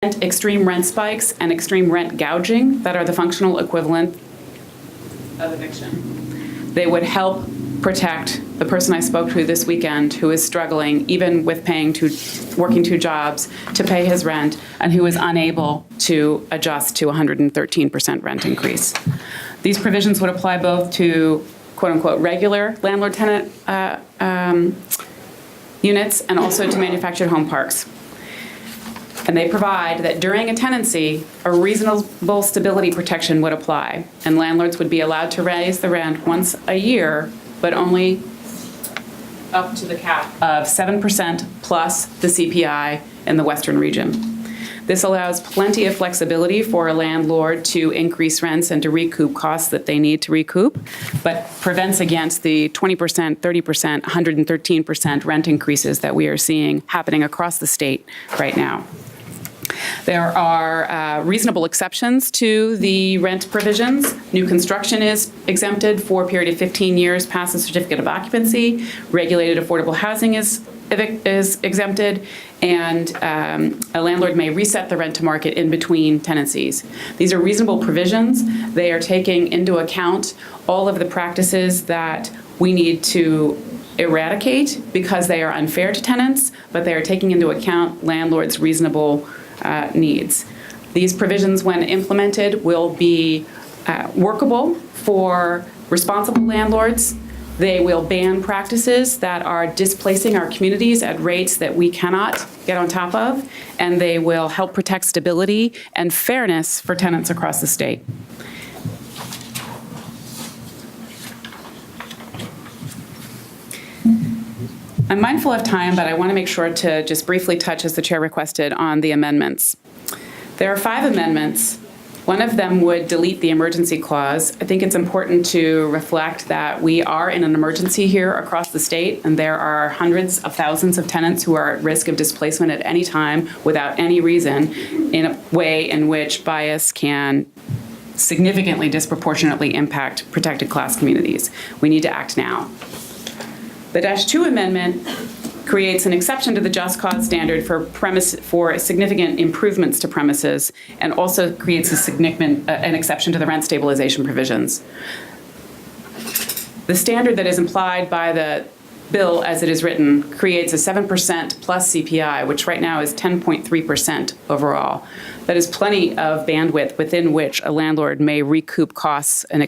extreme rent spikes and extreme rent gouging that are the functional equivalent of eviction. They would help protect the person I spoke to this weekend who is struggling, even with working two jobs, to pay his rent, and who is unable to adjust to 113% rent increase. These provisions would apply both to quote-unquote regular landlord-tenant units and also to manufactured home parks. And they provide that during a tenancy, a reasonable stability protection would apply, and landlords would be allowed to raise the rent once a year, but only up to the cap of 7% plus the CPI in the Western region. This allows plenty of flexibility for a landlord to increase rents and to recoup costs that they need to recoup, but prevents against the 20%, 30%, 113% rent increases that we are seeing happening across the state right now. There are reasonable exceptions to the rent provisions. New construction is exempted for a period of 15 years past the certificate of occupancy. Regulated affordable housing is exempted, and a landlord may reset the rent to market in between tenancies. These are reasonable provisions. They are taking into account all of the practices that we need to eradicate because they are unfair to tenants, but they are taking into account landlords' reasonable needs. These provisions, when implemented, will be workable for responsible landlords. They will ban practices that are displacing our communities at rates that we cannot get on top of, and they will help protect stability and fairness for tenants across the state. I'm mindful of time, but I want to make sure to just briefly touch, as the chair requested, on the amendments. There are 5 amendments. One of them would delete the emergency clause. I think it's important to reflect that we are in an emergency here across the state, and there are hundreds of thousands of tenants who are at risk of displacement at any time without any reason, in a way in which bias can significantly disproportionately impact protected class communities. We need to act now. The -2 amendment creates an exception to the just cause standard for significant improvements to premises, and also creates an exception to the rent stabilization provisions. The standard that is implied by the bill as it is written creates a 7% plus CPI, which right now is 10.3% overall. That is plenty of bandwidth within which a landlord may recoup costs and